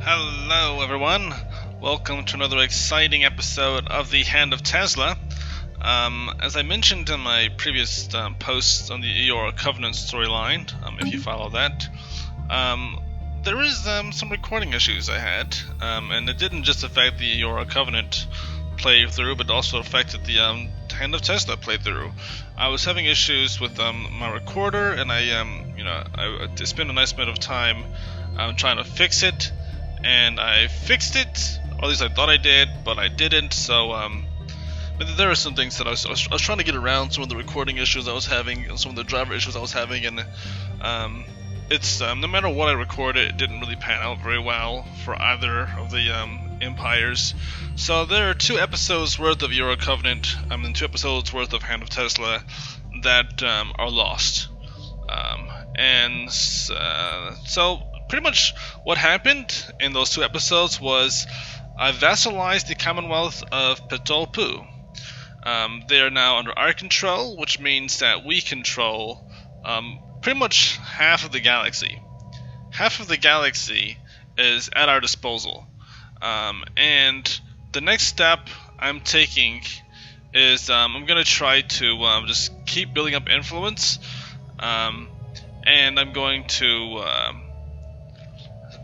Hello everyone, welcome to another exciting episode of the Hand of Tezla. As I mentioned in my previous posts on the Eora Covenant storyline, if you follow that, there is some recording issues I had, and it didn't just affect the Eora Covenant playthrough, but also affected the Hand of Tezla playthrough. I was having issues with my recorder, and I spent a nice bit of time trying to fix it. And I fixed it, or at least I thought I did, but I didn't. So, but there are some things that I was trying to get around some of the recording issues I was having, and some of the driver issues I was having, and it's no matter what I recorded, it didn't really pan out very well for either of the empires. So there are 2 episodes worth of Eora Covenant, and 2 episodes worth of Hand of Tezla that are lost, so. Pretty much what happened in those 2 episodes was I vassalized the Commonwealth of Petolpu. They are now under our control, which means that we control pretty much half of the galaxy. Half of the galaxy is at our disposal. And the next step I'm taking is I'm going to try to just keep building up influence, and I'm going to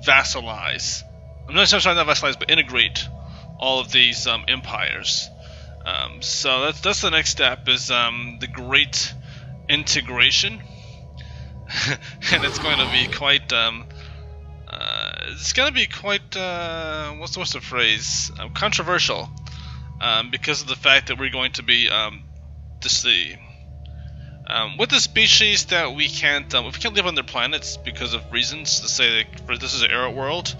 vassalize. I'm not trying to vassalize, but integrate all of these empires. So that's the next step, is the Great Integration, and it's going to be quite. It's going to be quite. What's the phrase? Controversial, because of the fact that we're going to be with the species that we can't live on their planets because of reasons. To say that this is an error world,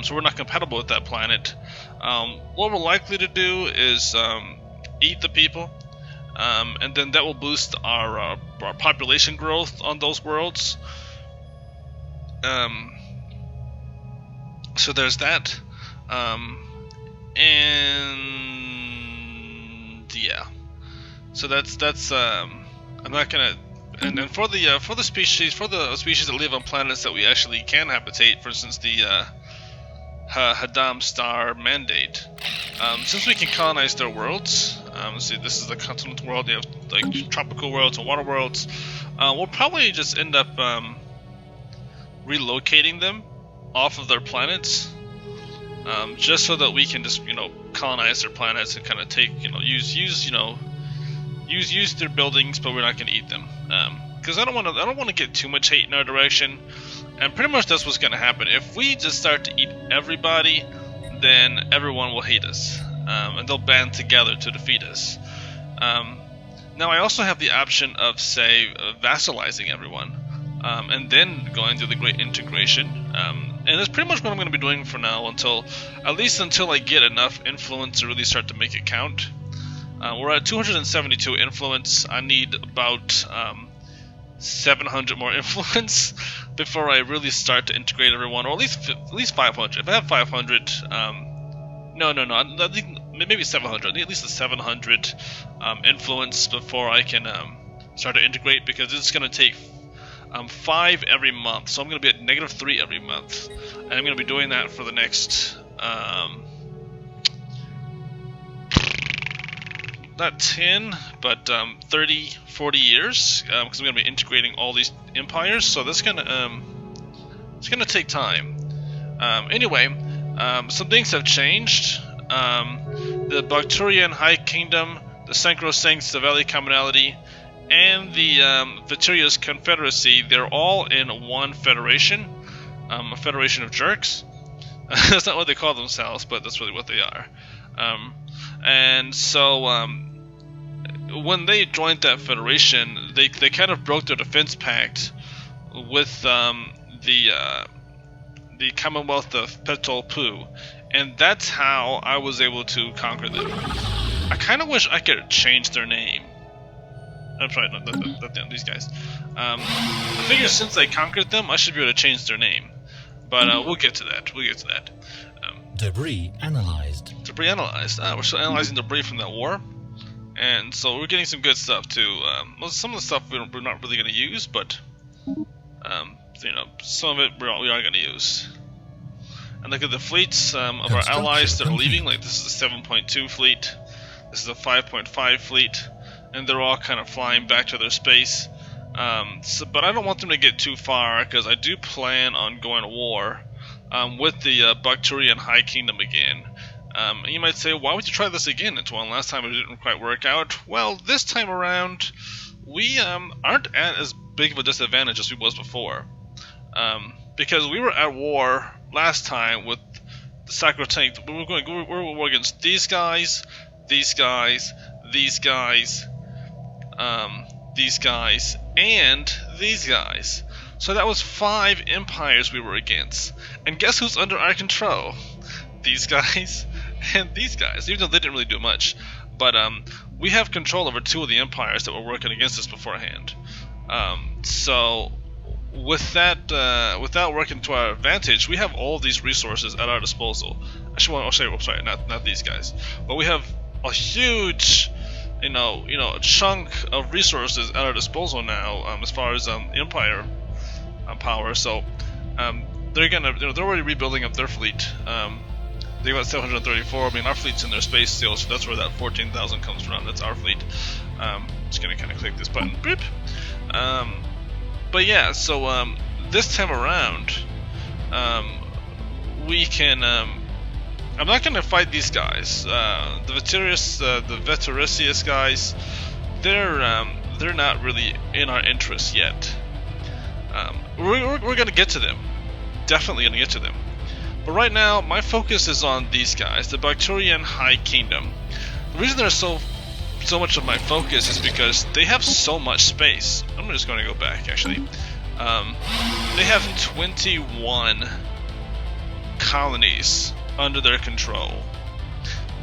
so we're not compatible with that planet. What we're likely to do is eat the people, and then that will boost our population growth on those worlds. So there's that, and yeah. So that's I'm not gonna, and for the species that live on planets that we actually can habitate, for instance the Hadam Star mandate, since we can colonize their worlds. See, this is the continental world. You have like tropical worlds and water worlds. We'll probably just end up relocating them off of their planets, just so that we can just colonize their planets and kind of take use their buildings, but we're not going to eat them, because I don't want to get too much hate in our direction. And pretty much that's what's going to happen. If we just start to eat everybody, then everyone will hate us, and they'll band together to defeat us. Now I also have the option of, say, vassalizing everyone, and then going through the Great Integration, and that's pretty much what I'm going to be doing for now, until I get enough influence to really start to make it count. We're at 272 influence. I need about 700 more influence before I really start to integrate everyone, or at least 500. If I have 500, I think maybe 700. I need at least a 700 influence before I can start to integrate, because it's going to take 5 every month. So I'm going to be at -3 every month, and I'm going to be doing that for the next. Not 10, but 30, 40 years, because I'm going to be integrating all these empires, so that's going to it's going to take time. Anyway, some things have changed. The Bakturian High Kingdom, the Synchro-Syncs, the Valley Commonality, and the Viturious Confederacy, they're all in one federation, a federation of jerks. That's not what they call themselves, but that's really what they are. And so when they joined that federation, they kind of broke their defense pact with the Commonwealth of Petolpu, and that's how I was able to conquer them. I kind of wish I could change their name. I'm sorry, not these guys. I figure since I conquered them, I should be able to change their name. But we'll get to that. Debris analyzed. We're still analyzing debris from that war, and so we're getting some good stuff too. Some of the stuff we're not really going to use, but some of it we are going to use. and look at the fleets of our Construction allies that are complete. leaving. Like this is a 7.2 fleet, this is a 5.5 fleet, and they're all kind of flying back to their space. But I don't want them to get too far, because I do plan on going to war with the Bakturian High Kingdom again. And you might say, why would you try this again? It's one last time it didn't quite work out. Well, this time around, we aren't at as big of a disadvantage as we was before. Because we were at war last time with the Sacrotank. We were war against these guys, these guys, these guys, these guys, and these guys. So that was 5 empires we were against. And guess who's under our control? These guys and these guys, even though they didn't really do much. But we have control over 2 of the empires that were working against us beforehand. So with that, without working to our advantage, we have all these resources at our disposal. Actually, sorry, not these guys, but we have a huge, chunk of resources at our disposal now, as far as empire power. So they're already rebuilding up their fleet. They got 734. I mean, our fleet's in their space still, so that's where that 14,000 comes from. That's our fleet. Just gonna kind of click this button. Boop. But yeah, so this time around, we can. I'm not gonna fight these guys. The Veterisius guys, they're not really in our interest yet. We're gonna get to them. Definitely gonna get to them. But right now, my focus is on these guys, the Bakturian High Kingdom. The reason they're so much of my focus is because they have so much space. I'm just going to go back, actually. They have 21 colonies under their control,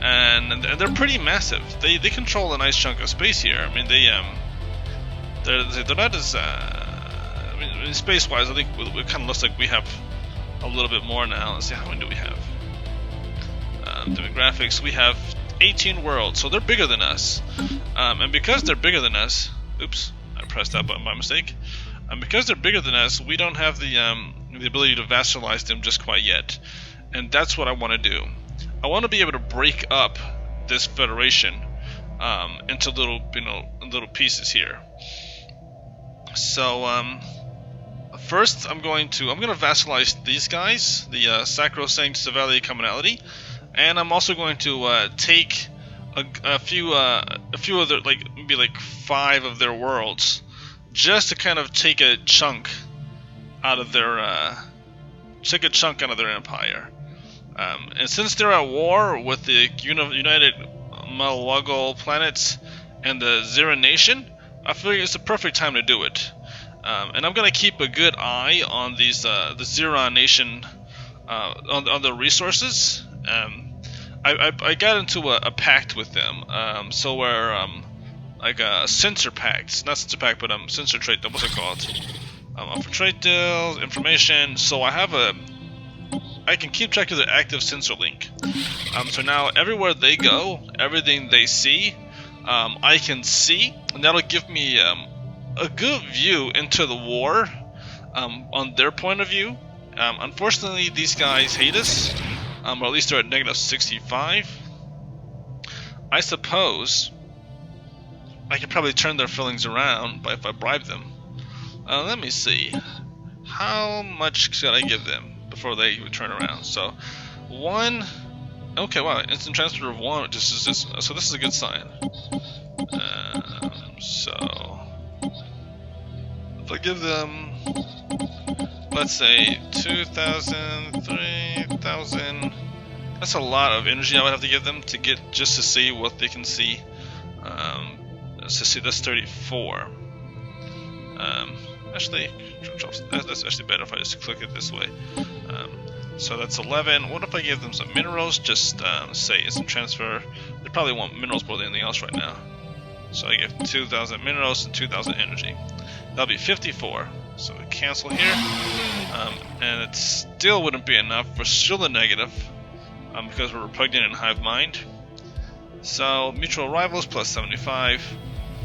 and they're pretty massive. They control a nice chunk of space here. I mean, they're not as I mean, space-wise, I think it kind of looks like we have a little bit more now. Let's see, how many do we have? Demographics, we have 18 worlds, so they're bigger than us. And because they're bigger than us, oops, I pressed that button by mistake. Because they're bigger than us, we don't have the ability to vassalize them just quite yet. And that's what I want to do. I want to be able to break up this federation into little pieces here. So first, I'm going to vassalize these guys, the Sacrosanct Chevalier Commonality, and I'm also going to take a few of their, maybe 5 of their worlds, just to kind of take a chunk out of their empire. And since they're at war with the United Malwagal planets and the Zera Nation, I figure it's the perfect time to do it. And I'm gonna keep a good eye on these the Zera Nation on the resources. I got into a pact with them. So we're like a sensor pact, not sensor pact, but sensor trait. What's it called? For trait deals, information. So I can keep track of their active sensor link. So now everywhere they go, everything they see, I can see, and that'll give me a good view into the war on their point of view. Unfortunately, these guys hate us, or at least they're at negative 65. I suppose I could probably turn their feelings around if I bribe them. Let me see. How much should I give them before they would turn around? So, 1. Okay, wow, instant transfer of 1. So this is a good sign. So if I give them, let's say 2,000, 3,000, that's a lot of energy I would have to give them to see what they can see. Let's see, that's 34. Actually, that's actually better if I just click it this way. So that's 11. What if I give them some minerals? Just say instant transfer. They probably want minerals more than anything else right now. So I give 2,000 minerals and 2,000 energy. That'll be 54. So we cancel here. And it still wouldn't be enough. We're still a negative because we're repugnant in hive mind. So mutual rivals plus 75.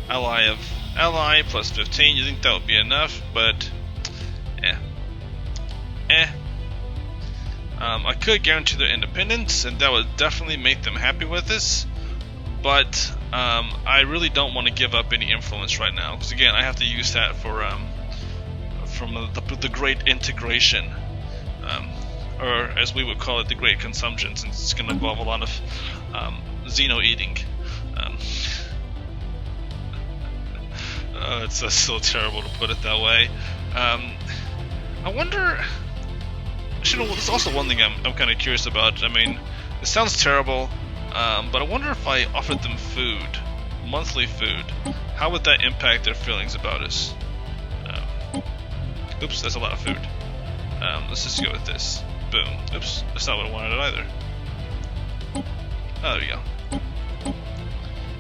Ally plus 15. You think that would be enough? But I could guarantee their independence, and that would definitely make them happy with this. But I really don't want to give up any influence right now, because again, I have to use that for from the great integration, or as we would call it, the great consumption, since it's going to involve a lot of xeno eating. It's so terrible to put it that way. I wonder. There's also one thing I'm kind of curious about. I mean, it sounds terrible, but I wonder if I offered them food, monthly food, how would that impact their feelings about us? Oops, that's a lot of food. Let's just go with this. Boom. Oops, that's not what I wanted either. Oh, there we go.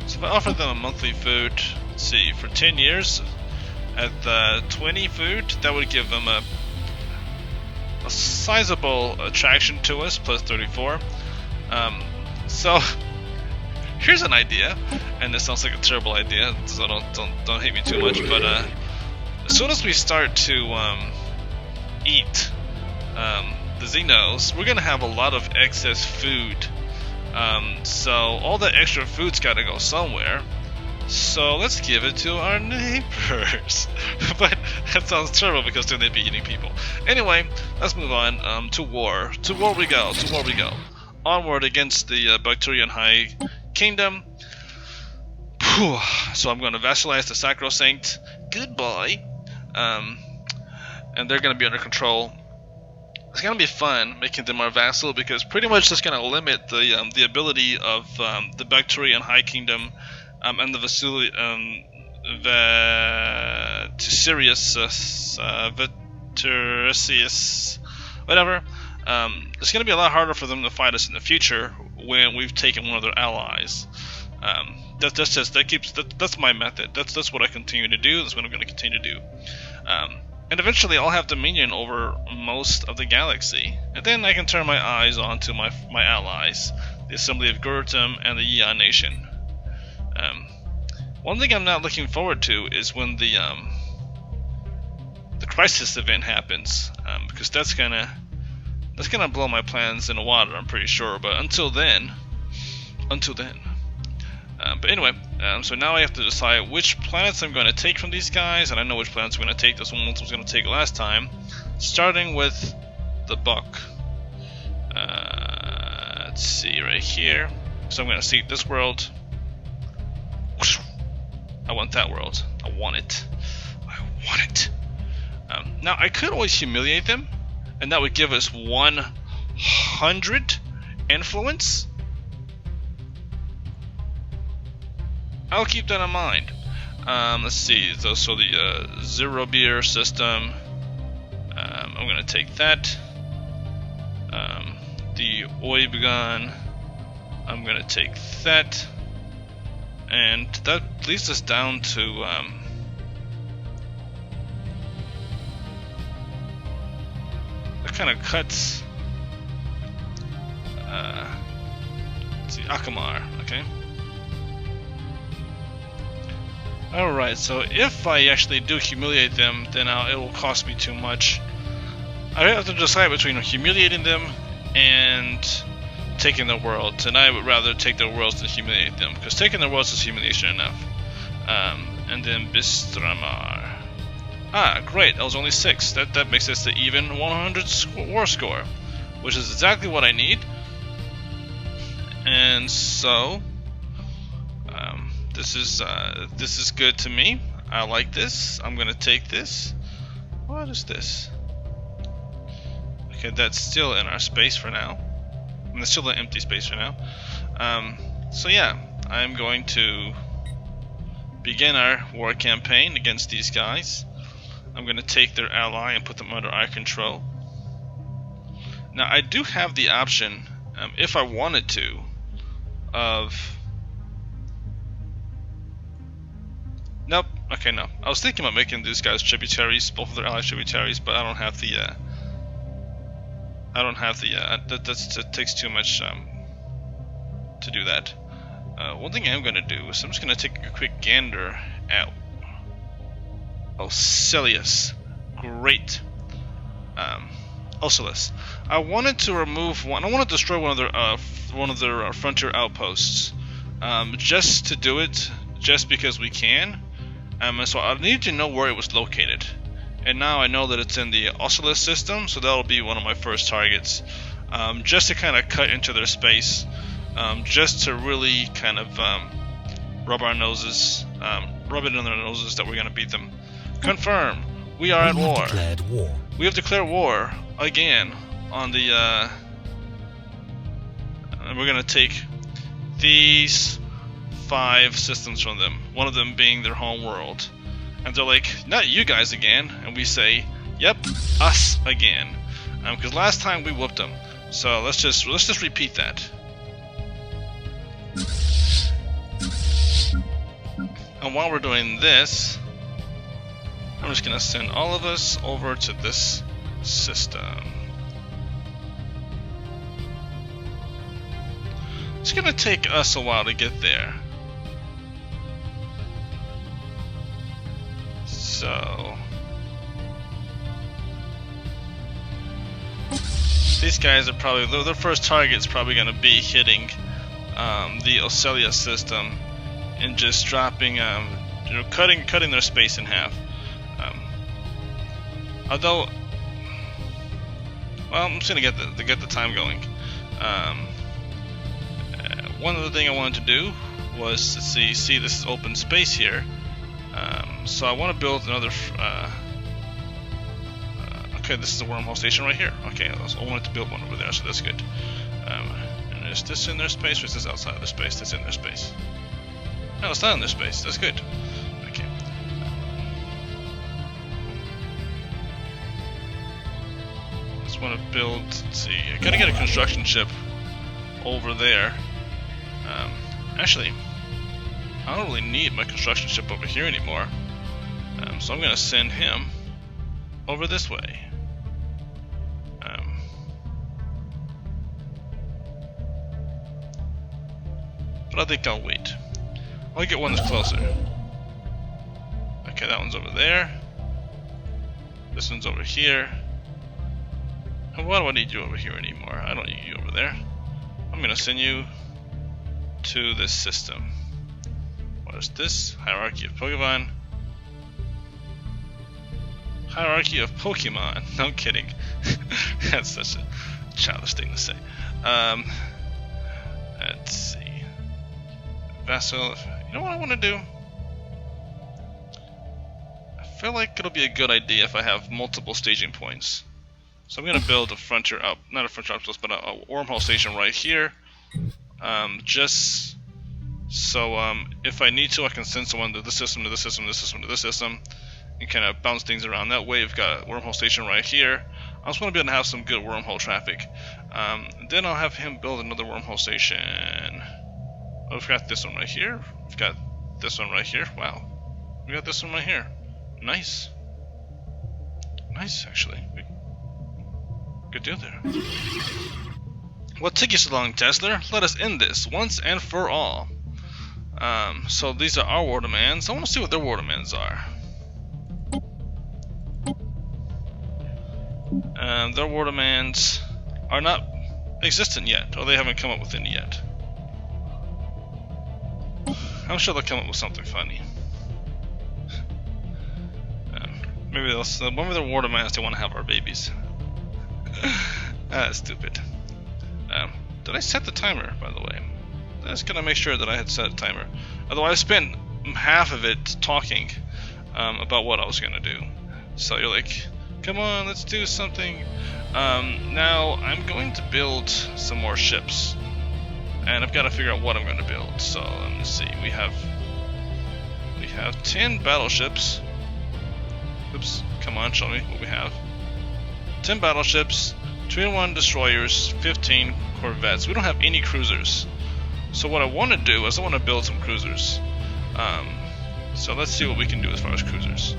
So if I offered them a monthly food, let's see, for 10 years, at 20 food, that would give them a sizable attraction to us, plus 34. So here's an idea, and this sounds like a terrible idea, so don't hate me too much. But as soon as we start to eat the Xenos, we're gonna have a lot of excess food. So all that extra food's got to go somewhere. So let's give it to our neighbors. But that sounds terrible because then they'd be eating people. Anyway, let's move on to war. To war we go. To war we go. Onward against the Bakturian High Kingdom. Whew. So I'm going to vassalize the Sacrosanct. Goodbye. And they're going to be under control. It's going to be fun making them our vassal, because pretty much that's going to limit the ability of the Bakturian High Kingdom and the Veturicius, whatever. It's going to be a lot harder for them to fight us in the future when we've taken one of their allies. That's my method. That's what I continue to do. That's what I'm going to continue to do. And eventually I'll have dominion over most of the galaxy, and then I can turn my eyes onto my allies, the Assembly of Gurtum and the Yeon Nation. One thing I'm not looking forward to is when the crisis event happens, because that's gonna blow my plans in the water, I'm pretty sure. But until then. But anyway, so now I have to decide which planets I'm going to take from these guys, and I know which planets I'm going to take. This one was going to take last time, starting with the Buck. Let's see, right here. So I'm going to see this world. I want that world. I want it. Now I could always humiliate them, and that would give us 100 influence. I'll keep that in mind. Let's see. So the Zero Beer system. I'm gonna take that. The Oibgon. I'm gonna take that. And that leads us down to that kind of cuts. Let's see, Akamar. Okay. Alright, so if I actually do humiliate them, then it will cost me too much. I have to decide between humiliating them and taking their worlds, and I would rather take their worlds than humiliate them, because taking their worlds is humiliation enough. And then Bistramar. Ah, great, that was only 6. That makes this the even 100 war score, which is exactly what I need. And so this is good to me. I like this. I'm gonna take this. What is this? Okay, that's still in our space for now. And it's still an empty space for now. So yeah, I'm going to begin our war campaign against these guys. I'm gonna take their ally and put them under our control. Now I do have the option, if I wanted to, of... Nope. Okay, no. I was thinking about making these guys tributaries, both of their allies tributaries, but I don't have the. That takes too much to do that. One thing I'm gonna do is I'm just gonna take a quick gander at Ocelius. Great. Oculus. I wanted to remove one. I want to destroy one of their frontier outposts. Just to do it, just because we can. And so I need to know where it was located. And now I know that it's in the Oculus system, so that'll be one of my first targets. Just to kind of cut into their space. Just to really kind of rub our noses, rub it in their noses that we're going to beat them. Confirm. We are at war. Declared war. We have declared war again on the. And we're going to take these 5 systems from them. One of them being their home world. And they're like, not you guys again. And we say, yep, us again. Because last time we whooped them. So let's just repeat that. And while we're doing this, I'm just gonna send all of us over to this system. It's gonna take us a while to get there. So these guys are probably, their first target's probably gonna be hitting the Ocelia system and just dropping, cutting their space in half. Although, well, I'm just gonna get the time going. One other thing I wanted to do was to see this is open space here. So I want to build another. Okay, this is the wormhole station right here. Okay, I wanted to build one over there, so that's good. And is this in their space, or is this outside of their space? That's in their space. No, it's not in their space. That's good. Okay. Just want to build. Let's see. I gotta get a construction ship over there. Actually, I don't really need my construction ship over here anymore. So I'm gonna send him over this way. But I think I'll wait. I'll get one that's closer. Okay, that one's over there. This one's over here. And why do I need you over here anymore? I don't need you over there. I'm gonna send you to this system. What is this? Hierarchy of Pokemon. Hierarchy of Pokemon. No kidding. That's such a childish thing to say. Let's see. Vassal. You know what I want to do? I feel like it'll be a good idea if I have multiple staging points. So I'm going to build a frontier out, not a frontier outpost, but a wormhole station right here. Just so if I need to, I can send someone to this system, to this system, to this system, to this system, and kind of bounce things around that way. We've got a wormhole station right here. I just want to be able to have some good wormhole traffic. Then I'll have him build another wormhole station. Oh, we've got this one right here. We've got this one right here. Wow. We got this one right here. Nice. Nice, actually. Good deal there. What took you so long, Tezzler? Let us end this once and for all. So these are our war demands. I want to see what their war demands are. Their war demands are not existent yet, or they haven't come up with any yet. I'm sure they'll come up with something funny. Maybe one of their war demands, they want to have our babies. That's stupid. Did I set the timer, by the way? I was gonna make sure that I had set a timer. Otherwise, I spent half of it talking about what I was gonna do. So you're like, come on, let's do something. Now I'm going to build some more ships, and I've got to figure out what I'm going to build. So let me see. We have 10 battleships. Oops, come on, show me what we have. 10 battleships, 21 destroyers, 15 corvettes. We don't have any cruisers. So what I want to do is I want to build some cruisers. So let's see what we can do as far as cruisers.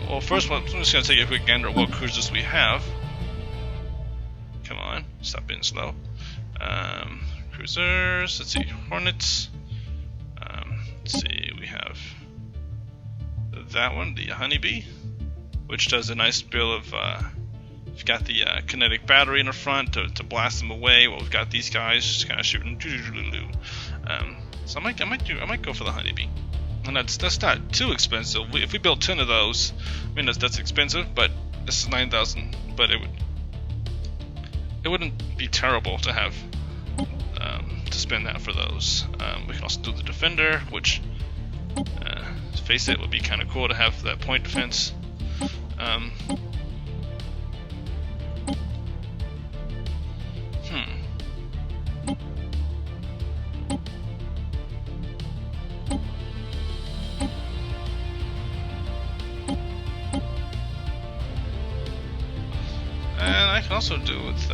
Well, first I'm just going to take a quick gander at what cruisers we have. Come on, stop being slow. Cruisers, let's see, Hornets. Let's see, we have that one, the Honeybee. which does a nice build of. We've got the kinetic battery in the front to blast them away. Well, we've got these guys just kind of shooting. So I might go for the honeybee, and that's not too expensive. If we build 10 of those, I mean that's expensive, but this is 9,000. But it wouldn't be terrible to have to spend that for those. We can also do the defender, which face it would be kind of cool to have that point defense. And I can also do with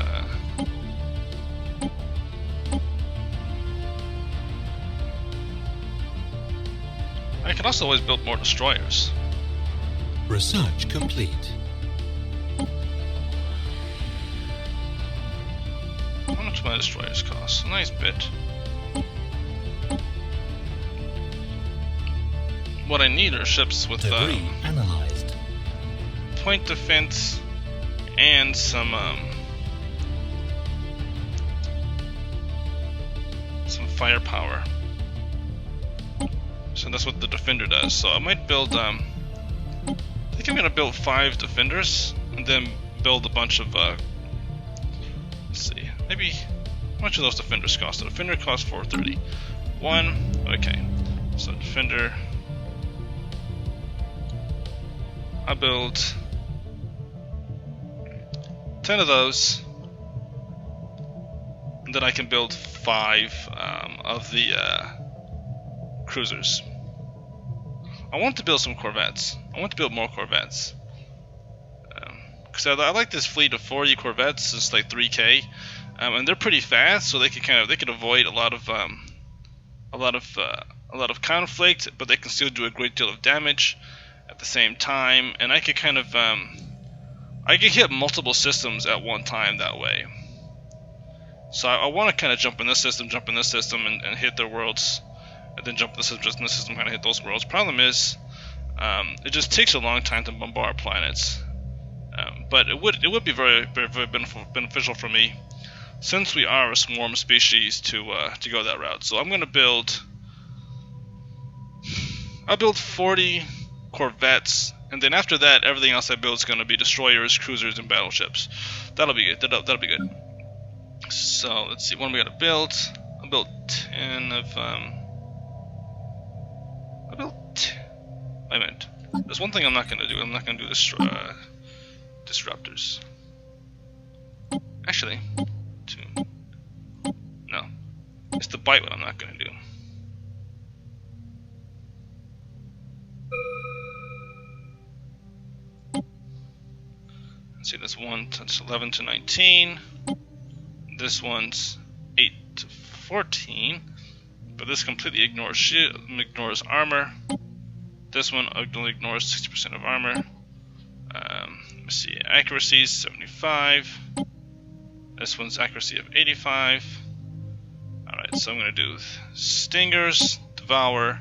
I can also always build more destroyers. Research complete. How much my destroyers cost? A nice bit. What I need are ships with Debris analyzed. point defense and some firepower. So that's what the defender does. So I might build I think I'm gonna build 5 defenders and then build a bunch of let's see, maybe how much of those defenders cost? The defender costs 430. Okay. So defender, I build 10 of those, and then I can build 5 of the cruisers. I want to build some corvettes. I want to build more corvettes. Because I like this fleet of 40 corvettes. It's like 3K, and they're pretty fast, so they can avoid a lot of conflict, but they can still do a great deal of damage at the same time. And I could I could hit multiple systems at one time that way. So I want to kind of jump in this system, and hit their worlds, and then jump in this system, kind of hit those worlds. Problem is, it just takes a long time to bombard planets. But it would be very, very, very beneficial for me, since we are a swarm species, to go that route. So I'm going to build. I'll build 40 corvettes, and then after that, everything else I build is going to be destroyers, cruisers, and battleships. That'll be good. That'll be good. So let's see. What am I going to build? I'll build 10 of. I built. I meant. There's one thing I'm not going to do. I'm not going to do disruptors. Actually, 2. No, it's the bite one I'm not going to do. Let's see, that's 11 to 19. This one's 8 to 14. But this completely ignores armor. This one ignores 60% of armor. Let's see, accuracy is 75. This one's accuracy of 85. Alright, so I'm going to do stingers, devour,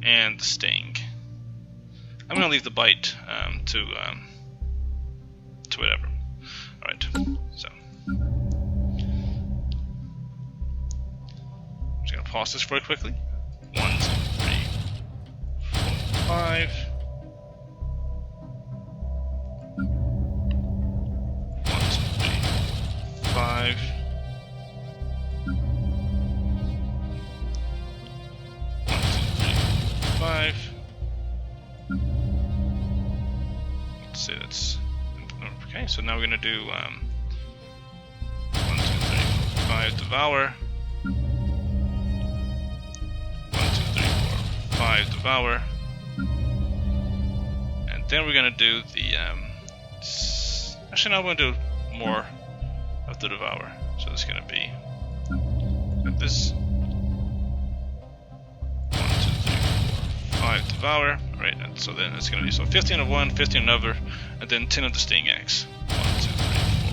and the sting. I'm going to leave the bite to whatever. Alright, so I'm just going to pause this very quickly. 1, 2, 3, 4, 5. 1, 2, 3, 5. 1, 2, 3, 5. Let's see, that's okay. So now we're gonna do 1, 2, 3, 4, 5 devour. 1, 2, 3, 4, 5 devour. And then we're gonna do the actually no, I'm gonna do more of the devour. So it's gonna be like this. 1, 2, 3, 4, 5 devour. Alright, and so then it's gonna be 15 of one, 15 of another, and then 10 of the sting axe. 1, 2, 3,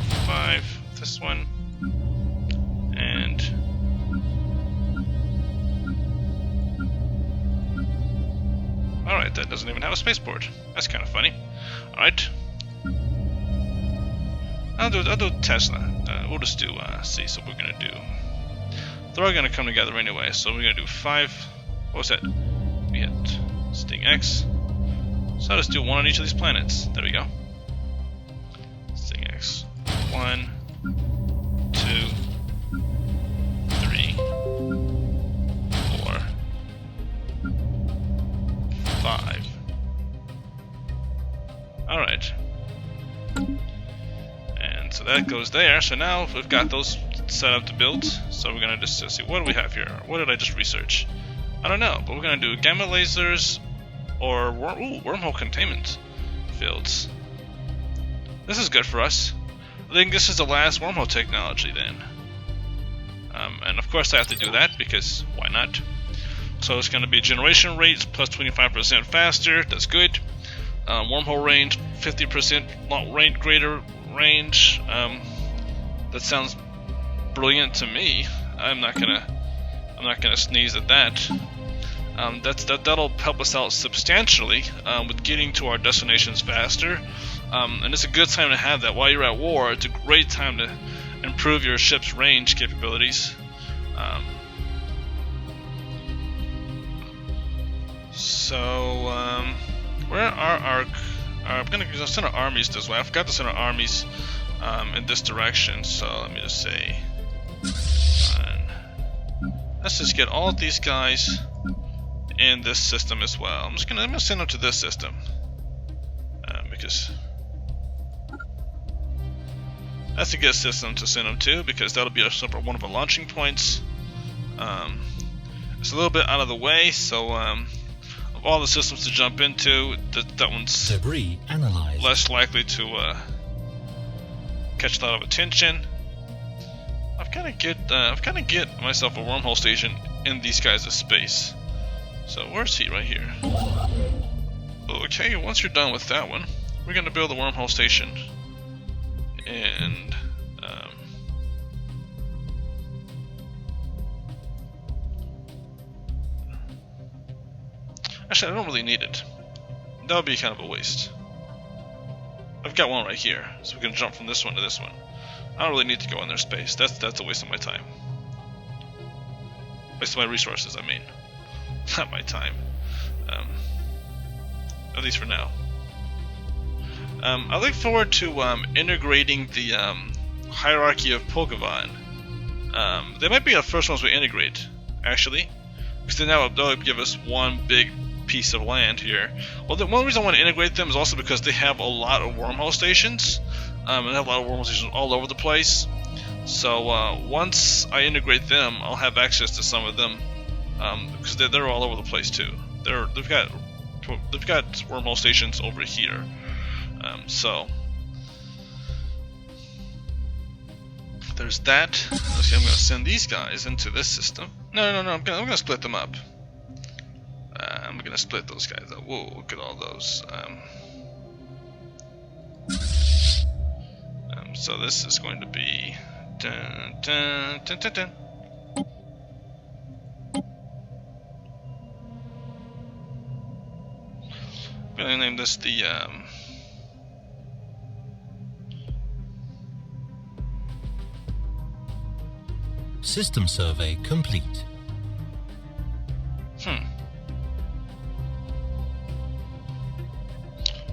4, 5. This one. And alright. Alright, that doesn't even have a spaceport. That's kind of funny. Alright. I'll do Tezla. We'll just do, see, so we're gonna do... They're all gonna come together anyway, so we're gonna do 5... What was that? We had Sting X. So I'll just do 1 on each of these planets. There we go. Sting X. 1, 2, 3, 4, 5. Alright. And so that goes there. So now we've got those set up to build. So we're gonna just see, what do we have here? What did I just research? I don't know, but we're gonna do gamma lasers or wormhole containment fields. This is good for us. I think this is the last wormhole technology then. And of course I have to do that because why not? So it's going to be generation rates plus 25% faster. That's good. Wormhole range 50% range greater range. That sounds brilliant to me. I'm not gonna sneeze at that. That'll help us out substantially with getting to our destinations faster. And it's a good time to have that while you're at war. It's a great time to improve your ship's range capabilities. Where are I'm gonna send our armies this way. I forgot to send our armies in this direction. So let me just say, let's just get all of these guys in this system as well. I'm gonna send them to this system because that's a good system to send them to, because that'll be one of our launching points. It's a little bit out of the way, so of all the systems to jump into, that one's debris analyzed. Less likely to catch a lot of attention. I've kind of get myself a wormhole station in these guys' space. So where's he? Right here. Okay, once you're done with that one, we're gonna build a wormhole station, and actually I don't really need it. That would be kind of a waste. I've got one right here, so we can jump from this one to this one. I don't really need to go in their space. That's a waste of my time. Waste of my resources, I mean. Not my time. At least for now. I look forward to integrating the hierarchy of Pokemon. They might be the first ones we integrate, actually, because then they'll give us one big piece of land here. Well, the one reason I want to integrate them is also because they have a lot of wormhole stations, and they have a lot of wormhole stations all over the place. So once I integrate them, I'll have access to some of them, because they're all over the place too. They've got wormhole stations over here. So there's that. Okay, I'm gonna send these guys into this system. No. I'm gonna split them up. I'm gonna split those guys up. Whoa, look at all those. So this is going to be. Dun, dun, dun, dun, dun. I'm gonna name this the. System survey complete.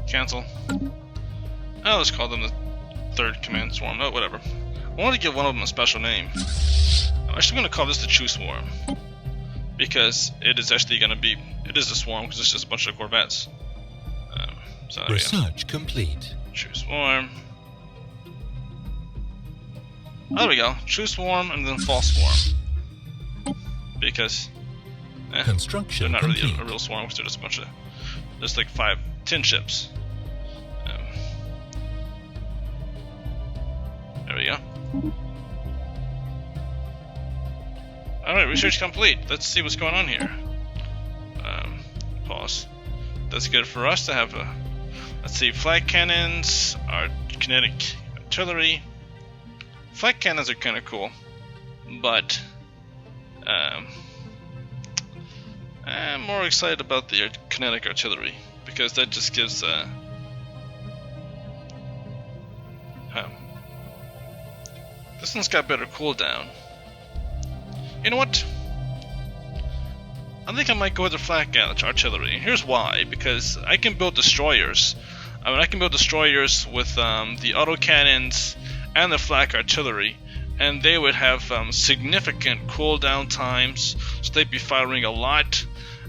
Cancel. Oh, let's call them the third command swarm. Oh, whatever. I want to give one of them a special name. I'm actually going to call this the Chew Swarm, because it is actually going to be. It is a swarm because it's just a bunch of Corvettes. So there Research complete. Chew Swarm. Oh, there we go. True Swarm and then False Swarm. Because construction they're not complete. really a real swarm, because they're just a bunch of, just like 10 ships. There we go. Alright, research complete. Let's see what's going on here. Pause. That's good for us to have a. Let's see, flag cannons, our kinetic artillery. Flag cannons are kind of cool, but I'm more excited about the kinetic artillery, because that just gives this one's got better cooldown. You know what? I think I might go with the flak artillery. Here's why: because I can build destroyers. I can build destroyers with the autocannons and the flak artillery, and they would have significant cooldown times, so they'd be firing a lot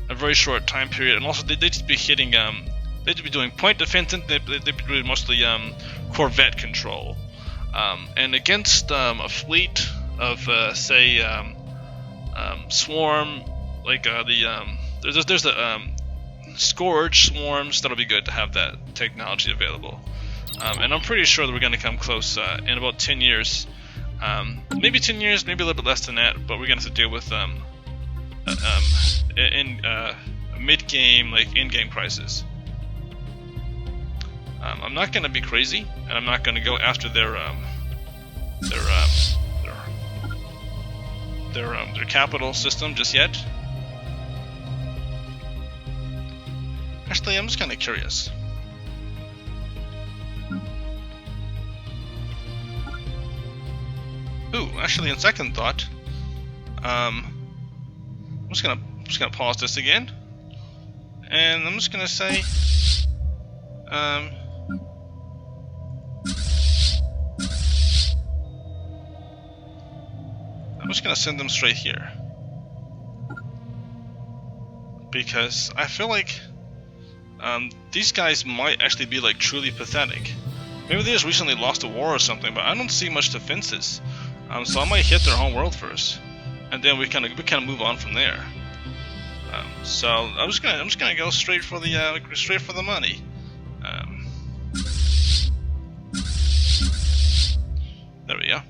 in a very short time period, and also they'd just be hitting, they'd be doing point defense, and they'd be doing mostly corvette control. And against a fleet of, say, swarm, like there's the Scourge swarms, that'll be good to have that technology available. And I'm pretty sure that we're going to come close in about 10 years. Maybe 10 years, maybe a little bit less than that, but we're going to have to deal with mid-game, like in-game crisis. I'm not going to be crazy, and I'm not going to go after their capital system just yet. Actually, I'm just kind of curious. Ooh, actually, in second thought, I'm just gonna pause this again, and I'm just gonna say, I'm just gonna send them straight here, because I feel like these guys might actually be like truly pathetic. Maybe they just recently lost a war or something, but I don't see much defenses. So I might hit their home world first, and then we kind of move on from there. So I'm just gonna go straight for the money. There we go.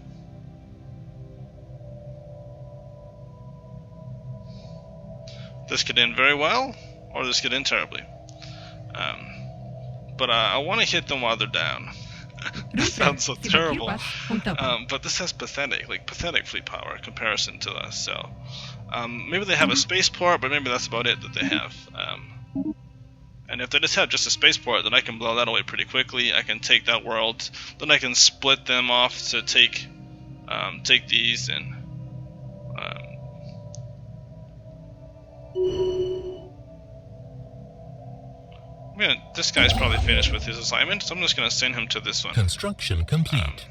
This could end very well, or this could end terribly. But I want to hit them while they're down. That sounds so terrible. But this has pathetic fleet power in comparison to us. So maybe they have a spaceport, but maybe that's about it that they have. And if they just have just a spaceport, then I can blow that away pretty quickly. I can take that world, then I can split them off to take these and. This guy's probably finished with his assignment, so I'm just going to send him to this one. Construction complete.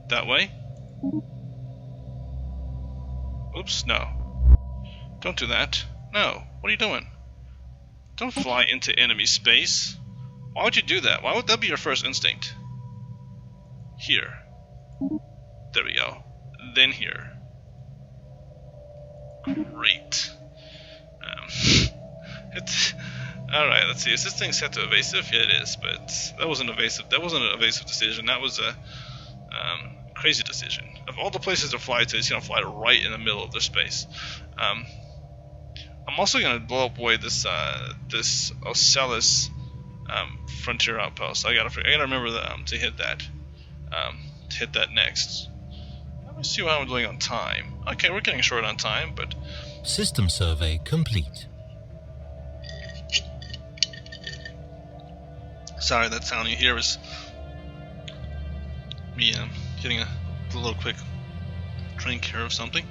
That way. Oops, no. Don't do that. No, what are you doing? Don't fly into enemy space. Why would you do that? Why would that be your first instinct? Here. There we go. Then here. Great. Alright, let's see. Is this thing set to evasive? Yeah, it is, but that wasn't evasive. That wasn't an evasive decision. That was a crazy decision. Of all the places to fly to, it's going to fly right in the middle of their space. I'm also going to blow up away this Stellaris frontier outpost. I gotta remember to hit that. To hit that next. Let me see what I'm doing on time. Okay, we're getting short on time, but system survey complete. Sorry, that sound you hear is me getting a little quick drink here of something.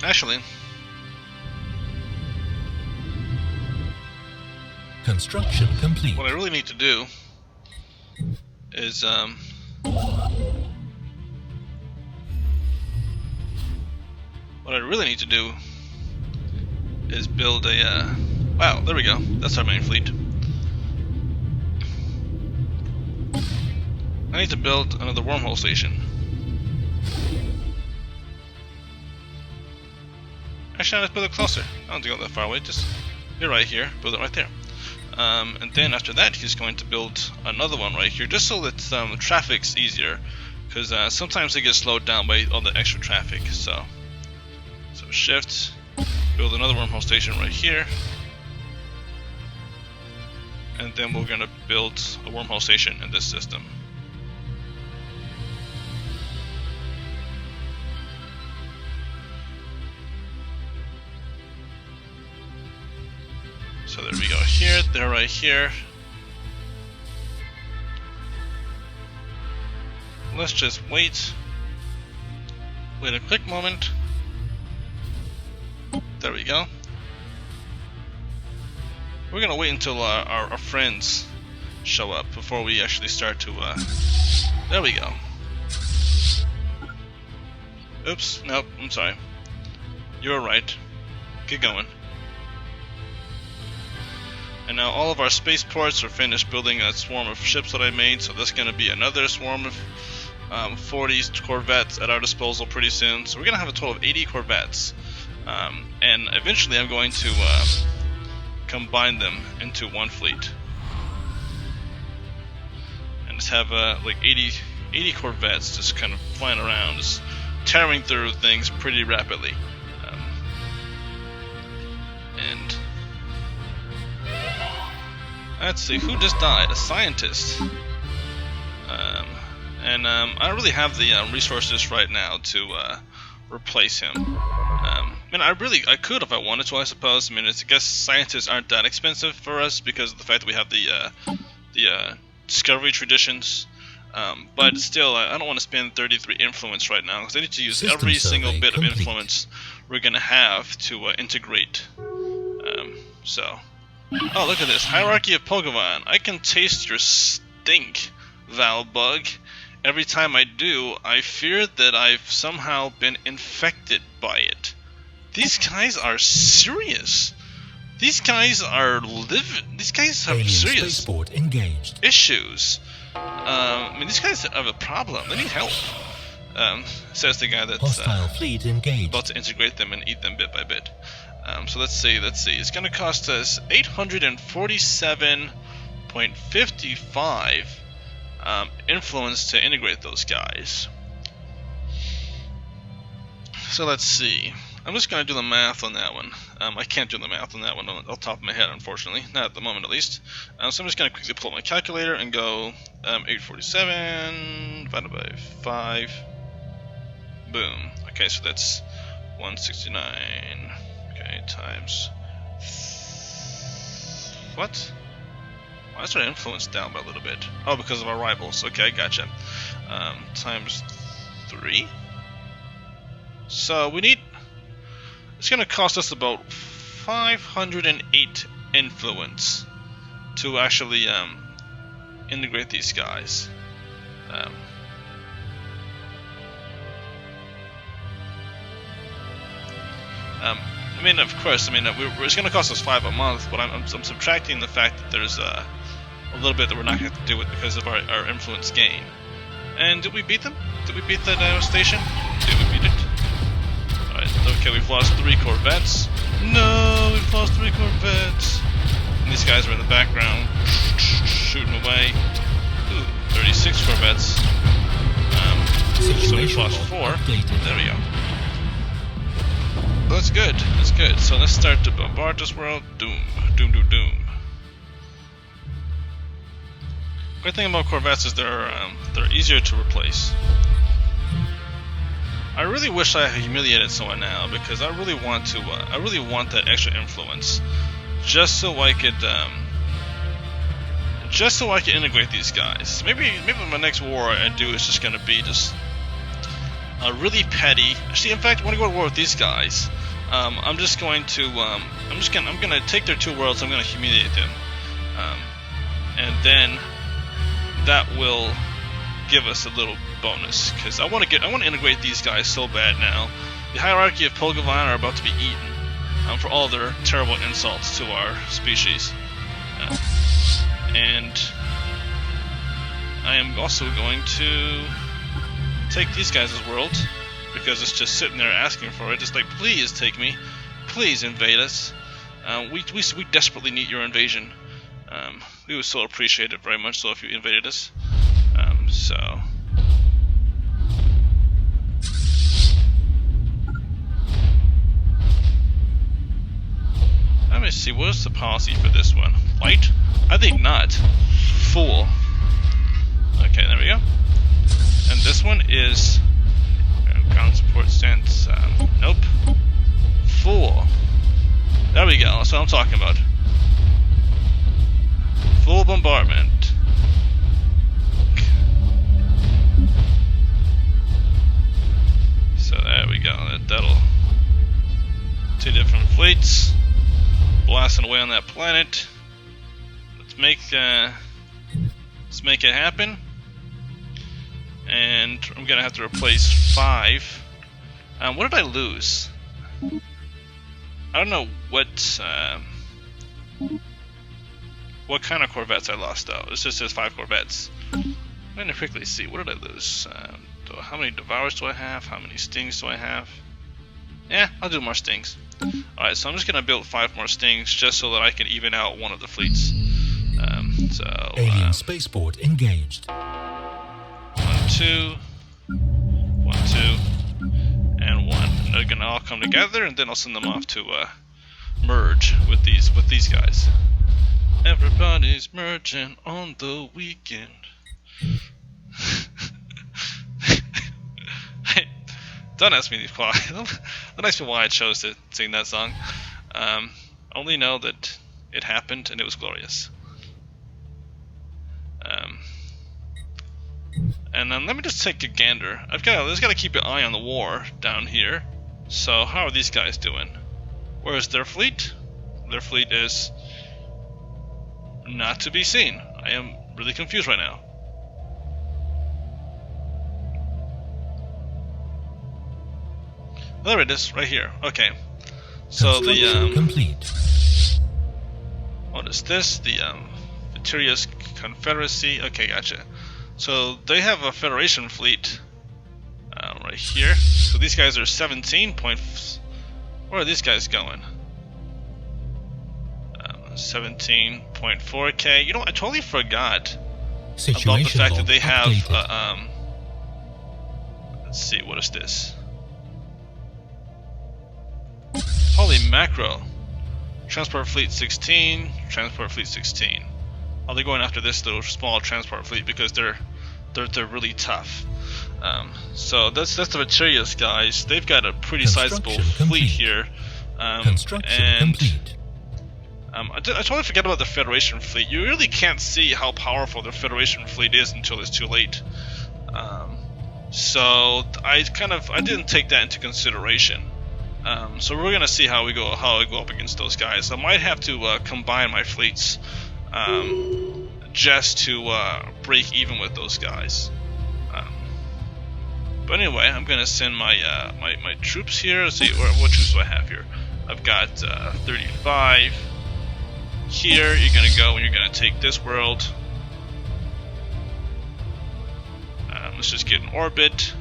Actually, construction complete. What I really need to do is build a wow, there we go. That's our main fleet. I need to build another wormhole station. Actually, let's build it closer. I don't have to go that far away. Just be right here. Build it right there. And then after that, he's going to build another one right here, just so that traffic's easier, because sometimes they get slowed down by all the extra traffic. So shift, build another wormhole station right here, and then we're gonna build a wormhole station in this system. So there we go. Here, they're right here. Let's just wait. Wait a quick moment. There we go. We're gonna wait until our friends show up before we actually start to. There we go. Oops. Nope. I'm sorry. You're right. Get going. And now all of our spaceports are finished building a swarm of ships that I made. So there's gonna be another swarm of 40 Corvettes at our disposal pretty soon. So we're gonna have a total of 80 Corvettes. And eventually I'm going to combine them into one fleet. And just have like 80 Corvettes just kind of flying around, just tearing through things pretty rapidly. And let's see, who just died? A scientist. I don't really have the resources right now to replace him. I mean, I could if I wanted to, I suppose. I mean, I guess scientists aren't that expensive for us because of the fact that we have the discovery traditions. But still, I don't want to spend 33 influence right now because I need to use every single bit of influence we're going to have to integrate. So, oh, look at this. Hierarchy of Pokemon. I can taste your stink, Valbug. Every time I do, I fear that I've somehow been infected by it. These guys are serious. These guys are living. These guys have serious issues. I mean, these guys have a problem. They need help. Says the guy that's about to integrate them and eat them bit by bit. So let's see. It's going to cost us 847.55 influence to integrate those guys. So let's see. I'm just going to do the math on that one. I can't do the math on that one off the top of my head, unfortunately. Not at the moment, at least. So I'm just going to quickly pull up my calculator and go 847 divided by 5. Boom. Okay, so that's 169. Okay, times... What? Why is our influence down by a little bit? Oh, because of our rivals. Okay, gotcha. Times 3. So we need... It's going to cost us about 508 influence to actually integrate these guys. I mean, of course, I mean, it's going to cost us 5 a month, but I'm subtracting the fact that there's a little bit that we're not going to have to do it because of our influence gain. And did we beat them? Did we beat that station? Did we beat it? Alright, okay, we've lost 3 Corvettes. No, we've lost 3 Corvettes. And these guys are in the background, shooting away. Ooh, 36 Corvettes. So we've lost 4. There we go. That's good. That's good. So let's start to bombard this world. Doom. Doom, doom, doom. Great thing about Corvettes is they're easier to replace. I really wish I had humiliated someone now because I really want to. I really want that extra influence, just so I could integrate these guys. Maybe my next war I do is just gonna be just really petty. Actually, in fact, when I go to war with these guys, I'm just going to I'm gonna take their 2 worlds. I'm gonna humiliate them, and then that will give us a little bonus because I want to integrate these guys so bad now. The hierarchy of Pokemon are about to be eaten for all their terrible insults to our species, and I am also going to take these guys' world because it's just sitting there asking for it. It's like, please take me, please invade us. We desperately need your invasion. We would so appreciate it very much so if you invaded us. So let me see, what's the policy for this one? Light? I think not. Full. Okay, there we go. And this one is ground support stance. Nope. Full. There we go. That's what I'm talking about. Full bombardment. So there we go. That'll 2 different fleets blasting away on that planet. Let's make it happen. And I'm gonna have to replace 5. What did I lose? I don't know what kind of corvettes I lost though. It just says 5 corvettes. I'm gonna quickly see. What did I lose? How many Devours do I have? How many Stings do I have? Yeah, I'll do more Stings. Alright, so I'm just gonna build 5 more Stings just so that I can even out one of the fleets. Alien spaceport engaged. 1, 2, 1, 2, and 1. And they're gonna all come together, and then I'll send them off to merge with these guys. Everybody's merging on the weekend. Hey, don't ask me why. Don't ask me why I chose to sing that song. Only know that it happened and it was glorious. And then let me just take a gander. I've got to keep an eye on the war down here. So how are these guys doing? Where is their fleet? Their fleet is not to be seen. I am really confused right now. There it is, right here. Okay. So the complete. What is this? The Bakturians Confederacy. Okay, gotcha. So they have a Federation fleet right here. So these guys are 17 points. Where are these guys going? 17.4k. You know, I totally forgot about the fact that they have. Let's see, what is this? Holy macro! Transport fleet 16. Transport fleet 16. Oh, they're going after this little small transport fleet because they're really tough. So that's the Bakturians guys. They've got a pretty sizable fleet here. Construction complete. I totally forget about the Federation fleet. You really can't see how powerful the Federation fleet is until it's too late. So I didn't take that into consideration. So we're gonna see how I go up against those guys. I might have to combine my fleets just to break even with those guys. But anyway, I'm gonna send my my troops here. Let's see, what troops do I have here? I've got 35 here. You're gonna go and you're gonna take this world. Let's just get in orbit,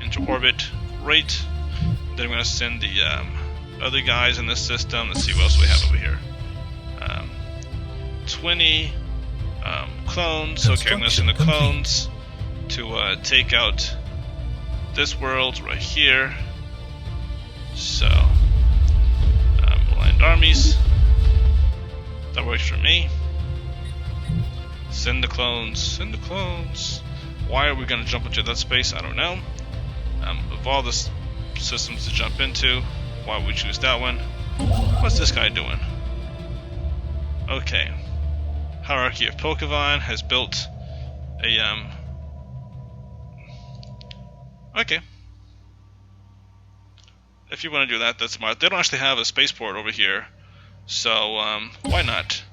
into orbit, right. Then I'm gonna send the other guys in this system. Let's see what else we have over here. 20 clones. Okay, I'm gonna send the clones to take out this world right here. So, aligned armies. That works for me. Send the clones. Send the clones. Why are we gonna jump into that space? I don't know. Of all the systems to jump into, why would we choose that one? What's this guy doing? Okay. Hierarchy of Pokemon has built a okay. If you want to do that, that's smart. They don't actually have a spaceport over here, so why not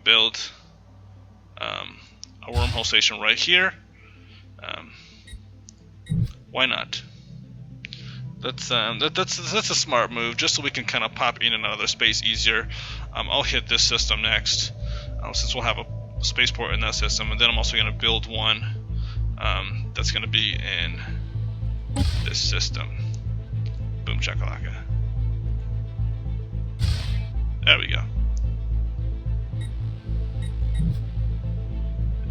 build a wormhole station right here? Why not? That's a smart move, just so we can kind of pop in and out of their space easier. I'll hit this system next, since we'll have a spaceport in that system, and then I'm also going to build one that's going to be in this system. Boom chakalaka. There we go.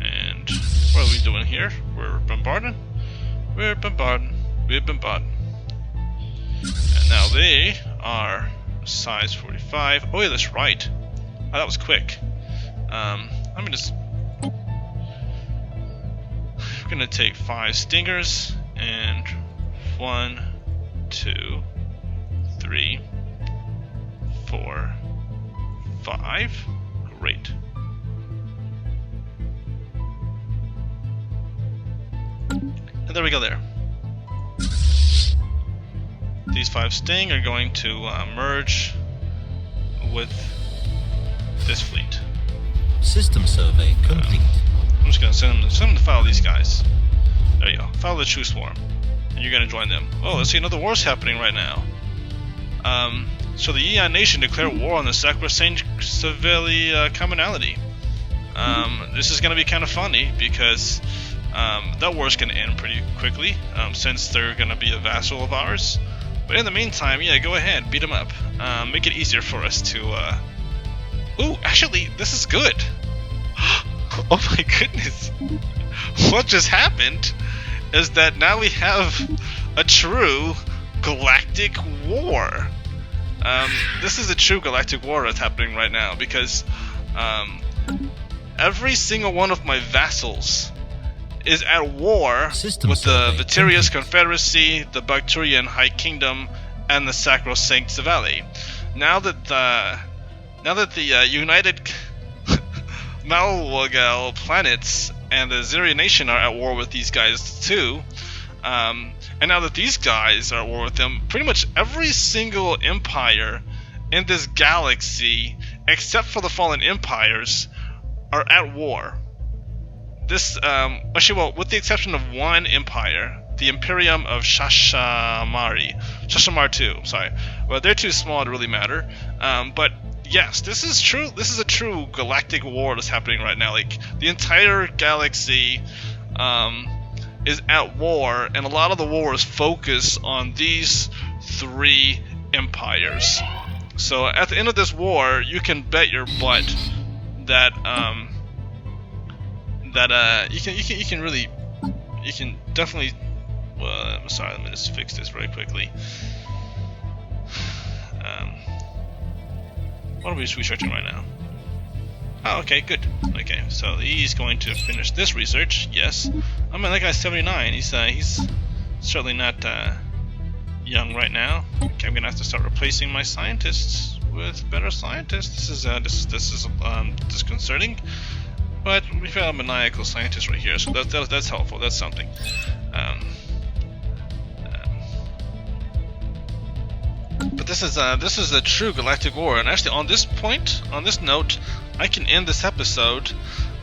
And what are we doing here? We're bombarding. We're bombarding. We're bombarding. And now they are size 45. Oh yeah, that's right. Oh, that was quick. Let me just. We're gonna take 5 stingers and 1, 2, 3, 4, 5. Great. And there we go there. These 5 sting are going to merge with this fleet. System survey complete. I'm just gonna send them to follow these guys. There you go. Follow the True Swarm. And you're gonna join them. Oh, let's see, another war's happening right now. So the Aeon Nation declared war on the Sacrosanct Civili Commonality. This is gonna be kind of funny because that war is gonna end pretty quickly, since they're gonna be a vassal of ours. But in the meantime, yeah, go ahead, beat them up. Make it easier for us to. Ooh, actually, this is good. Oh my goodness! What just happened is that now we have a true galactic war. This is a true galactic war that's happening right now because every single one of my vassals is at war with the Vitterius Confederacy, the Bakturian High Kingdom, and the Sacrosanct Civili. Now that the United Malwagal planets and the Zeri Nation are at war with these guys too, and now that these guys are at war with them, pretty much every single empire in this galaxy, except for the fallen empires, are at war. This, actually, well, with the exception of one empire, the Imperium of Shashamar 2, sorry. Well, they're too small to really matter, but yes, this is true. This is a true galactic war that's happening right now. Like, the entire galaxy is at war, and a lot of the war is focused on these 3 empires. So at the end of this war, you can bet your butt that you can definitely. Well, I'm sorry. Let me just fix this very quickly. What are we researching right now? Oh, okay, good. Okay, so he's going to finish this research. Yes, I mean that guy's 79. He's certainly not young right now. Okay, I'm gonna have to start replacing my scientists with better scientists. This is disconcerting. But we've got a maniacal scientist right here, so that's helpful. That's something. But this is a true galactic war, and actually on this note, I can end this episode.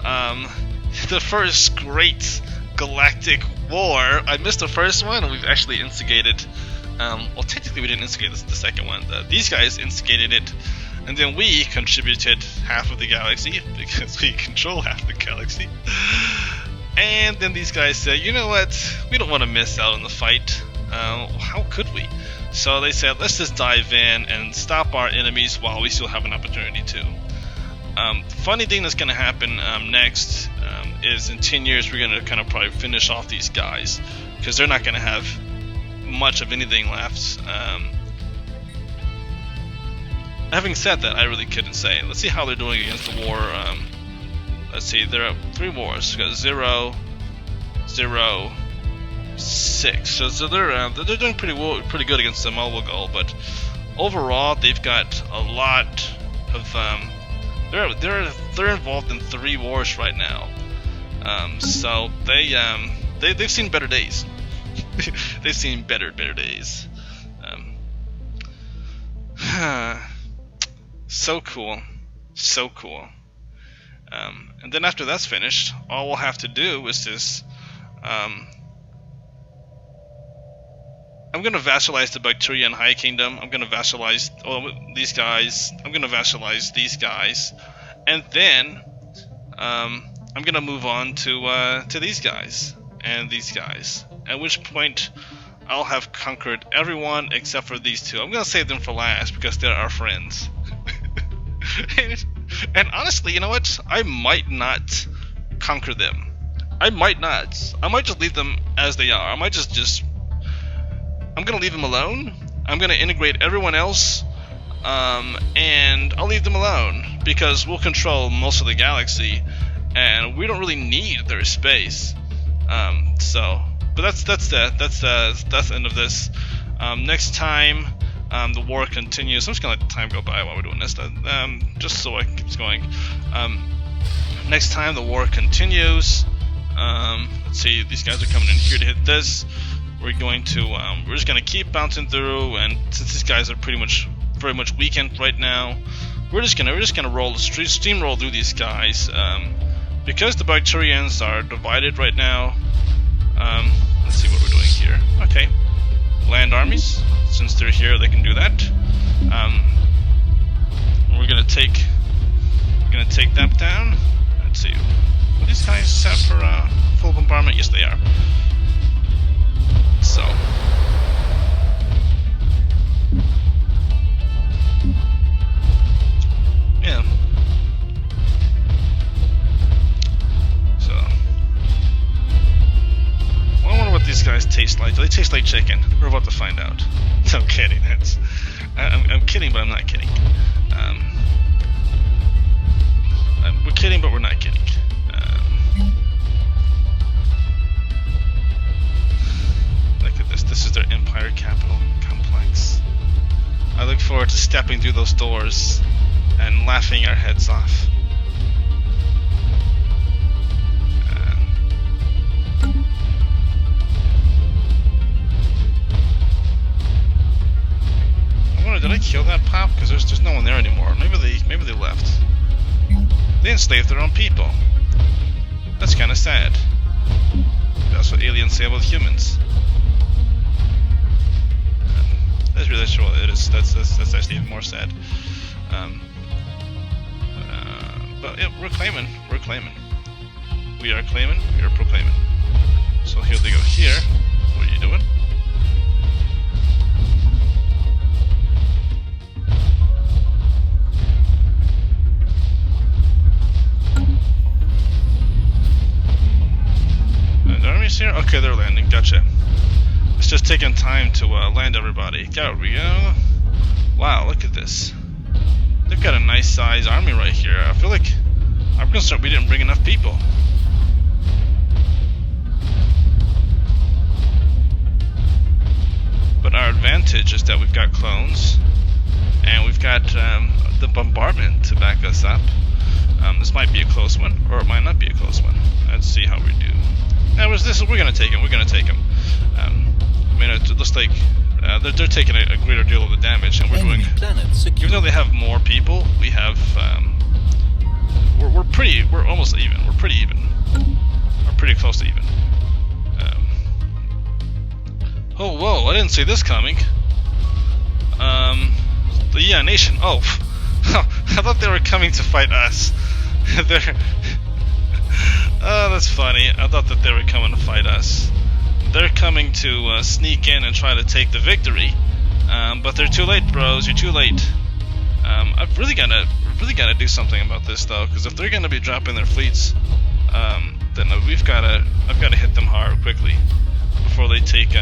The first great galactic war. I missed the first one, and we've actually instigated. Well, technically we didn't instigate the second one. These guys instigated it. And then we contributed half of the galaxy, because we control half the galaxy. And then these guys said, you know what, we don't want to miss out on the fight. How could we? So they said, let's just dive in and stop our enemies while we still have an opportunity to. Funny thing that's going to happen next is in 10 years we're going to kind of probably finish off these guys, because they're not going to have much of anything left. Having said that, I really couldn't say. Let's see how they're doing against the war. Let's see, they're at 3 wars. We got 0, 0, 6. So they're doing pretty good against the Malwagal, but overall they've got a lot of they're involved in 3 wars right now. So they've seen better days. They've seen better days. So cool, so cool. And then after that's finished, all we'll have to do is just I'm gonna vassalize the Bakturian High Kingdom. I'm gonna vassalize these guys. I'm gonna vassalize these guys, and then I'm gonna move on to these guys and these guys. At which point, I'll have conquered everyone except for these 2. I'm gonna save them for last because they're our friends. And honestly, you know what? I might not conquer them. I might not. I might just leave them as they are. I might just I'm gonna leave them alone. I'm gonna integrate everyone else and I'll leave them alone because we'll control most of the galaxy, and we don't really need their space. But that's the end of this. Next time, the war continues. I'm just gonna let the time go by while we're doing this, just so it keeps going. Next time, the war continues. Let's see, these guys are coming in here to hit this. We're just gonna keep bouncing through, and since these guys are very much weakened right now, we're just gonna steamroll through these guys. Because the Bakturians are divided right now. Let's see what we're doing here. Okay, land armies. Since they're here, they can do that. We're gonna take that down. Let's see. Are these guys set for full bombardment? Yes, they are. So. Yeah. So. Well, I wonder what these guys taste like. Do they taste like chicken? We're about to find out. I'm kidding. I'm kidding, but I'm not kidding. We're kidding, but we're not kidding. Look at this. This is their Empire Capital Complex. I look forward to stepping through those doors and laughing our heads off. I wonder, did I kill that pop? Because there's no one there anymore. Maybe they left. They enslaved their own people. That's kind of sad. That's what aliens say about humans. That's really true. It is. That's actually even more sad. But yeah, we're claiming. We are claiming. We are proclaiming. So here they go. Here. What are you doing? Here? Okay, they're landing. Gotcha. It's just taking time to land everybody. There we go. Wow, look at this. They've got a nice size army right here. I feel like I'm concerned we didn't bring enough people. But our advantage is that we've got clones, and we've got the bombardment to back us up. This might be a close one, or it might not be a close one. Let's see how we do. We're gonna take him. We're gonna take him. I mean, it looks like they're taking a greater deal of the damage, and we're doing. Even though they have more people, we have. We're almost even. We're pretty even. We're pretty close to even. Oh, whoa! I didn't see this coming. The nation. Oh, I thought they were coming to fight us. They're. Oh, that's funny. I thought that they were coming to fight us. They're coming to sneak in and try to take the victory. But they're too late, bros. You're too late. I've really gotta do something about this though, because if they're gonna be dropping their fleets, then I've gotta hit them hard quickly before they take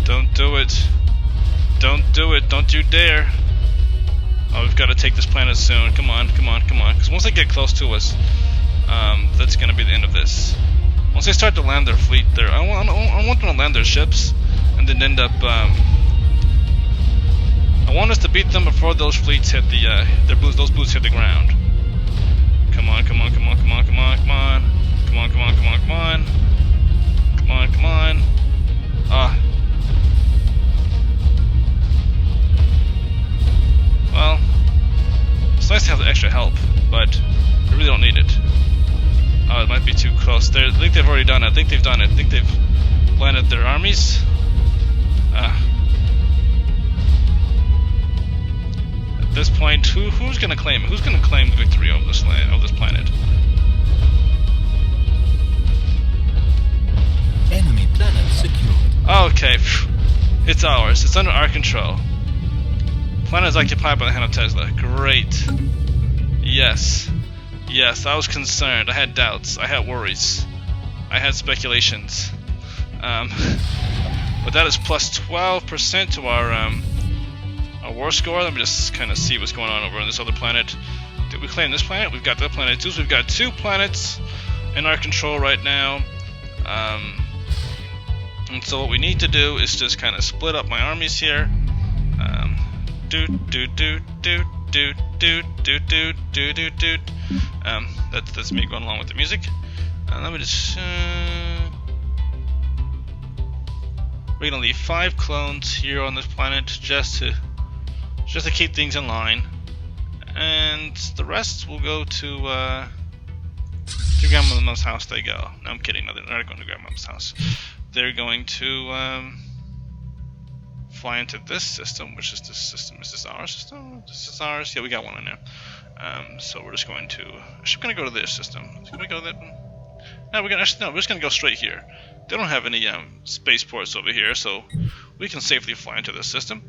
Don't do it. Don't do it. Don't you dare. Oh, we've got to take this planet soon. Come on. Because once they get close to us, that's going to be the end of this. Once they start to land their fleet there, I want them to land their ships and then end up... I want us to beat them before those fleets hit those boots hit the ground. Come on. Well, it's nice to have the extra help, but we really don't need it. Oh, it might be too close. I think they've already done it. I think they've landed their armies. At this point, who's gonna claim it? Who's gonna claim the victory over this planet? Enemy planet secured. Okay, it's ours. It's under our control. Planet is occupied by the hand of Tezla. Great. Yes. Yes, I was concerned. I had doubts. I had worries. I had speculations. But that is plus 12% to our war score. Let me just kind of see what's going on over on this other planet. Did we claim this planet? We've got that planet too. So we've got 2 planets in our control right now. And so what we need to do is just kind of split up my armies here. That's me going along with the music. Let me just. We're gonna leave 5 clones here on this planet just to keep things in line, and the rest will go to Grandmama's house. They go. No, I'm kidding. No, they're not going to Grandmama's house. They're going to fly into this system, which is this system. Is this our system? This is ours. Yeah, we got one in there. So we're just going to. Actually, we're going to go to this system. Can we go to that one? No, we're just going to go straight here. They don't have any spaceports over here, so we can safely fly into this system.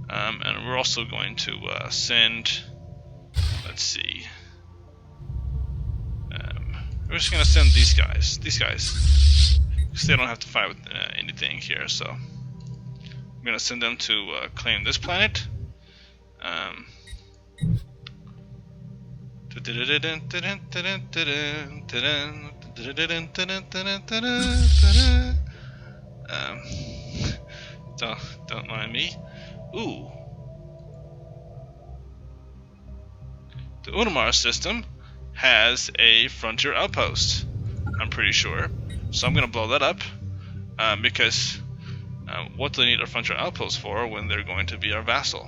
And we're also going to send. Let's see. We're just going to send these guys. Because they don't have to fight with anything here, so I'm going to send them to claim this planet. Don't mind me. Ooh. The Unimar system has a frontier outpost, I'm pretty sure. So I'm going to blow that up, because what do they need a frontier outpost for when they're going to be our vassal?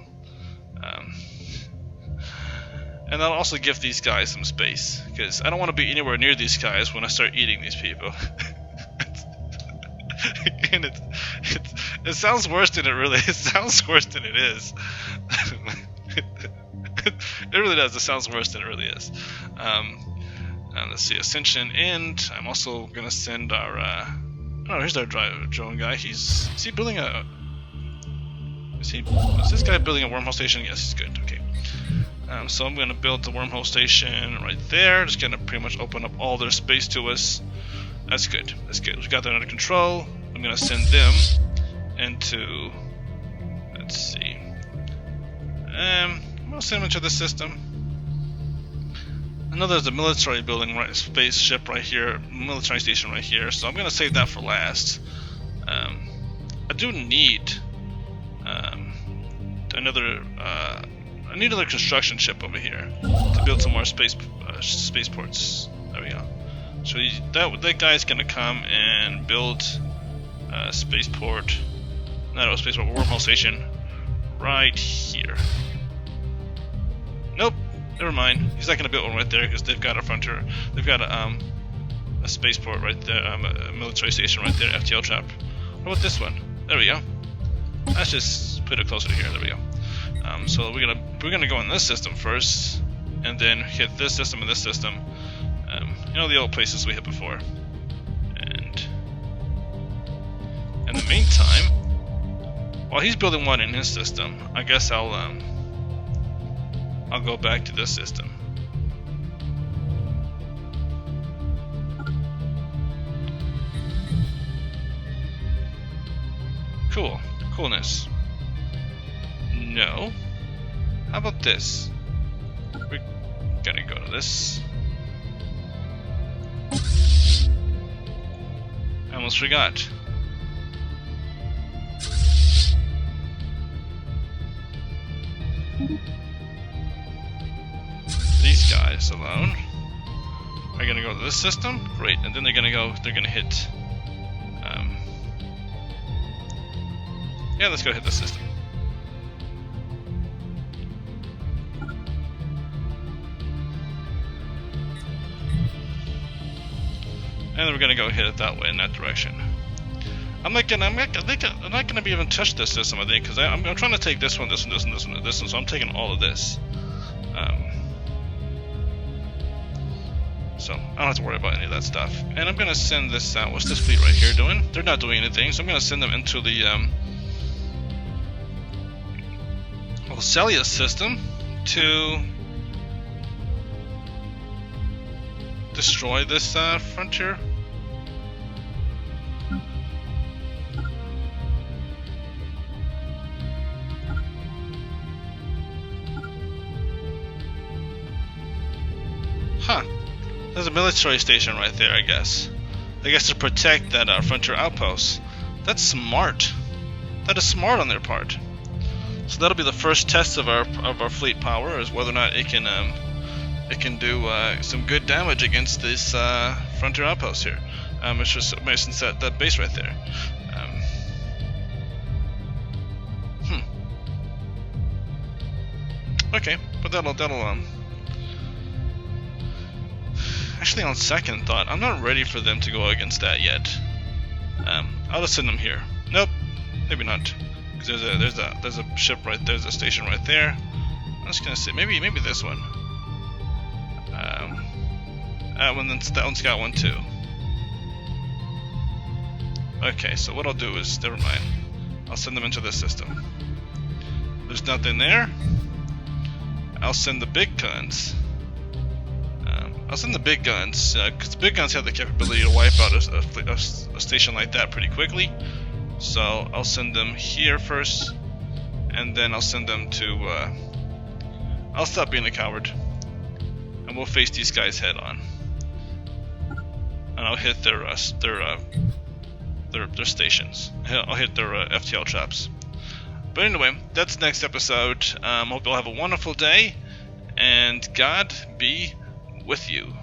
And I'll also give these guys some space, because I don't want to be anywhere near these guys when I start eating these people. And it sounds worse than it really is. It sounds worse than it is. It really does. It sounds worse than it really is. Let's see, Ascension End. I'm also gonna send our. Oh, here's our drone guy. Is he building a? Is this guy building a wormhole station? Yes, he's good. Okay. So I'm gonna build the wormhole station right there. Just gonna pretty much open up all their space to us. That's good. That's good. We got that under control. I'm gonna send them into. Let's see. I'm gonna send them into the system. I know there's a military building, right, spaceship right here, military station right here. So I'm gonna save that for last. I do need another. I need another construction ship over here to build some more spaceports. There we go. So that guy's gonna come and build a spaceport, not a spaceport, wormhole station right here. Nope, never mind. He's not gonna build one right there because they've got a frontier. They've got a spaceport right there, a military station right there, FTL trap. How about this one? There we go. Let's just put it closer to here. There we go. So we're gonna go in this system first, and then hit this system and this system. You know, the old places we hit before. And in the meantime, while he's building one in his system, I guess I'll go back to this system. Cool. Coolness. No. How about this? We're gonna go to this. I almost forgot. These guys alone are gonna go to this system. Great, and then they're gonna hit. Yeah, let's go hit this system. And then we're gonna go hit it that way in that direction. I'm not gonna be even touch this system, I think, because I'm trying to take this one, this one, this one, this one, and this one. So I'm taking all of this. So I don't have to worry about any of that stuff. And I'm gonna send this out. What's this fleet right here doing? They're not doing anything, so I'm gonna send them into the. I'll Celia system to destroy this frontier. Huh. There's a military station right there, I guess. I guess to protect that frontier outpost. That's smart. That is smart on their part. So that'll be the first test of our fleet power, is whether or not it can do some good damage against this frontier outpost here. It's just Mason set that base right there. Okay, but that'll actually, on second thought, I'm not ready for them to go against that yet. I'll just send them here. Nope, maybe not. Because there's a ship right there, there's a station right there. I'm just gonna say maybe this one. That one's got one too. Okay, so what I'll do is, never mind. I'll send them into this system. There's nothing there. I'll send the big guns. I'll send the big guns, because the big guns have the capability to wipe out a station like that pretty quickly. So I'll send them here first, and then I'll send them to. I'll stop being a coward, and we'll face these guys head on, and I'll hit their stations. I'll hit their FTL traps. But anyway, that's the next episode. Hope you'll have a wonderful day, and God be with you.